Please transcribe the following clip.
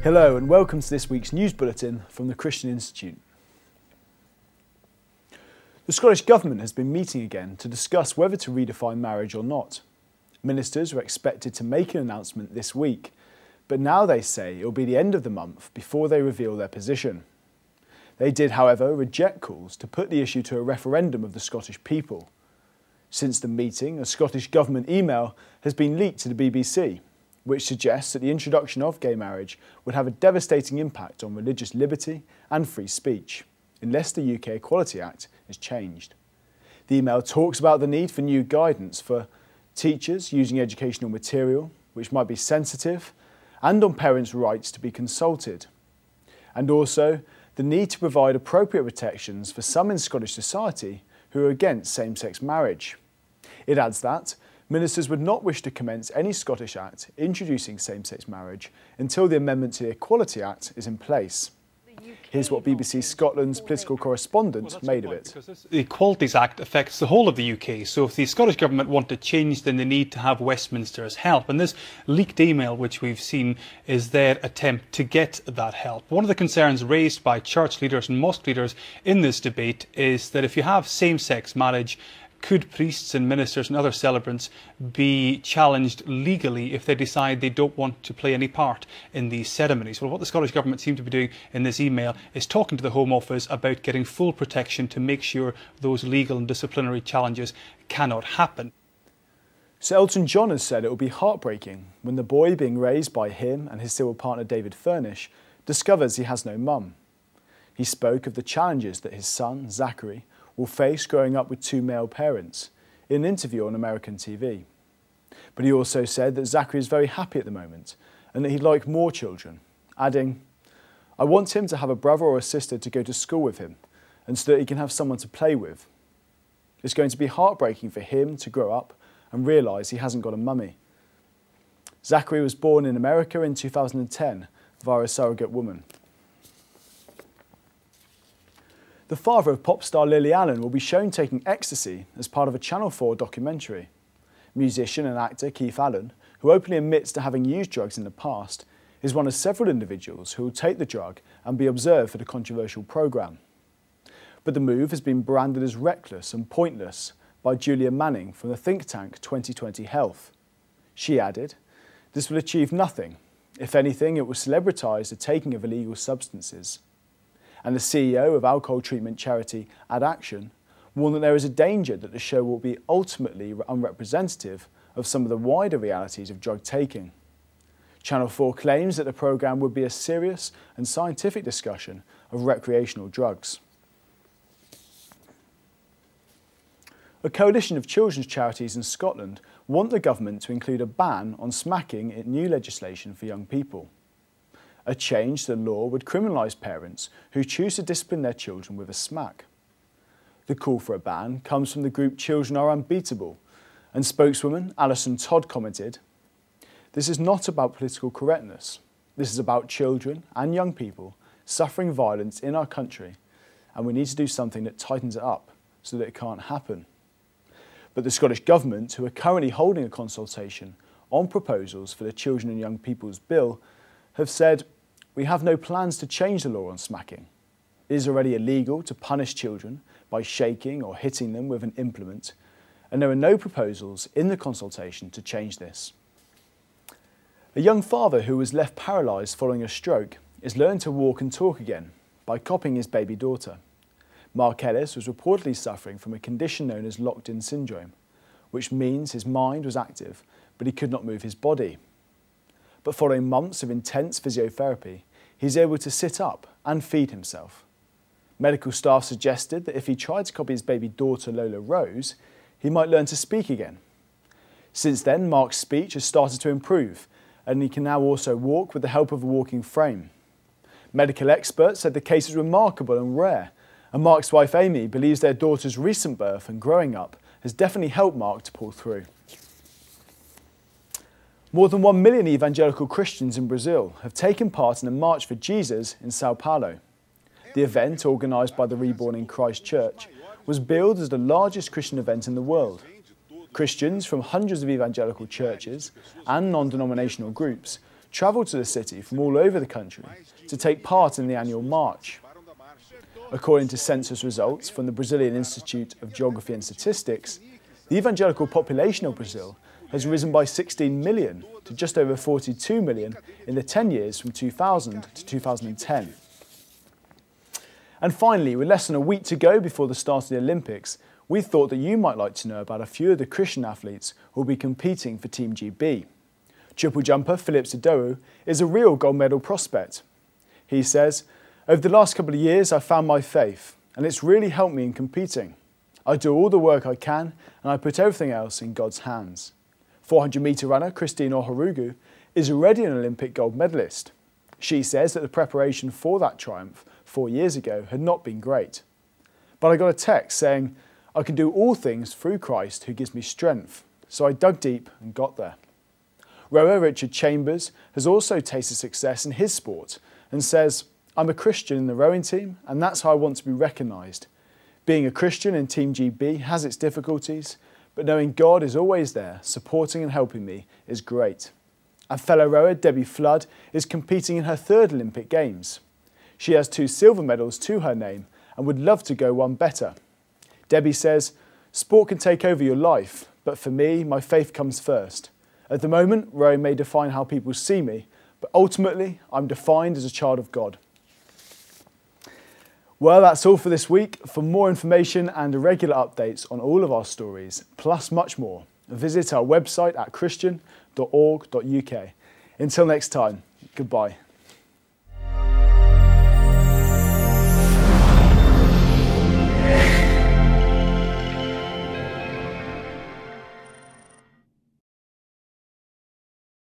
Hello and welcome to this week's news bulletin from the Christian Institute. The Scottish Government has been meeting again to discuss whether to redefine marriage or not. Ministers were expected to make an announcement this week, but now they say it will be the end of the month before they reveal their position. They did, however, reject calls to put the issue to a referendum of the Scottish people. Since the meeting, a Scottish Government email has been leaked to the BBC, which suggests that the introduction of gay marriage would have a devastating impact on religious liberty and free speech, unless the UK Equality Act is changed. The email talks about the need for new guidance for teachers using educational material, which might be sensitive, and on parents' rights to be consulted, and also the need to provide appropriate protections for some in Scottish society who are against same-sex marriage. It adds that ministers would not wish to commence any Scottish Act introducing same-sex marriage until the amendment to the Equality Act is in place. Here's what BBC Scotland's political correspondent made of it. The Equalities Act affects the whole of the UK, so if the Scottish Government want to change, then they need to have Westminster's help. And this leaked email, which we've seen, is their attempt to get that help. One of the concerns raised by church leaders and mosque leaders in this debate is that if you have same-sex marriage, could priests and ministers and other celebrants be challenged legally if they decide they don't want to play any part in these ceremonies? Well, what the Scottish Government seem to be doing in this email is talking to the Home Office about getting full protection to make sure those legal and disciplinary challenges cannot happen. Sir Elton John has said it will be heartbreaking when the boy being raised by him and his civil partner David Furnish discovers he has no mum. He spoke of the challenges that his son, Zachary, will face growing up with two male parents in an interview on American TV. But he also said that Zachary is very happy at the moment and that he'd like more children, adding, "I want him to have a brother or a sister to go to school with him and so that he can have someone to play with. It's going to be heartbreaking for him to grow up and realise he hasn't got a mummy." Zachary was born in America in 2010 via a surrogate woman. The father of pop star Lily Allen will be shown taking ecstasy as part of a Channel 4 documentary. Musician and actor Keith Allen, who openly admits to having used drugs in the past, is one of several individuals who will take the drug and be observed for the controversial programme. But the move has been branded as reckless and pointless by Julia Manning from the think tank 2020 Health. She added, "This will achieve nothing. If anything, it will celebritise the taking of illegal substances." And the CEO of alcohol treatment charity Ad Action warned that there is a danger that the show will be ultimately unrepresentative of some of the wider realities of drug taking. Channel 4 claims that the programme would be a serious and scientific discussion of recreational drugs. A coalition of children's charities in Scotland want the government to include a ban on smacking in new legislation for young people. A change to the law would criminalise parents who choose to discipline their children with a smack. The call for a ban comes from the group Children Are Unbeatable, and spokeswoman Alison Todd commented, "This is not about political correctness. This is about children and young people suffering violence in our country, and we need to do something that tightens it up so that it can't happen." But the Scottish Government, who are currently holding a consultation on proposals for the Children and Young People's Bill, have said, "We have no plans to change the law on smacking. It is already illegal to punish children by shaking or hitting them with an implement, and there are no proposals in the consultation to change this." A young father who was left paralysed following a stroke is learning to walk and talk again by copying his baby daughter. Mark Ellis was reportedly suffering from a condition known as locked-in syndrome, which means his mind was active but he could not move his body. But following months of intense physiotherapy, he's able to sit up and feed himself. Medical staff suggested that if he tried to copy his baby daughter Lola Rose, he might learn to speak again. Since then, Mark's speech has started to improve, and he can now also walk with the help of a walking frame. Medical experts said the case is remarkable and rare, and Mark's wife Amy believes their daughter's recent birth and growing up has definitely helped Mark to pull through. More than 1 million evangelical Christians in Brazil have taken part in a March for Jesus in Sao Paulo. The event, organised by the Reborn in Christ Church, was billed as the largest Christian event in the world. Christians from hundreds of evangelical churches and non-denominational groups travel to the city from all over the country to take part in the annual march. According to census results from the Brazilian Institute of Geography and Statistics, the evangelical population of Brazil has risen by 16 million to just over 42 million in the 10 years from 2000 to 2010. And finally, with less than a week to go before the start of the Olympics, we thought that you might like to know about a few of the Christian athletes who will be competing for Team GB. Triple jumper Philip Sidoru is a real gold medal prospect. He says, "Over the last couple of years, I've found my faith, and it's really helped me in competing. I do all the work I can, and I put everything else in God's hands." 400-metre runner Christine Oharugu is already an Olympic gold medalist. She says that the preparation for that triumph 4 years ago had not been great. "But I got a text saying, I can do all things through Christ who gives me strength, so I dug deep and got there." Rower Richard Chambers has also tasted success in his sport and says, "I'm a Christian in the rowing team, and that's how I want to be recognised. Being a Christian in Team GB has its difficulties, but knowing God is always there, supporting and helping me, is great." And fellow rower Debbie Flood is competing in her 3rd Olympic Games. She has 2 silver medals to her name and would love to go one better. Debbie says, "Sport can take over your life, but for me, my faith comes first. At the moment, rowing may define how people see me, but ultimately, I'm defined as a child of God." Well, that's all for this week. For more information and regular updates on all of our stories, plus much more, visit our website at christian.org.uk. Until next time, goodbye.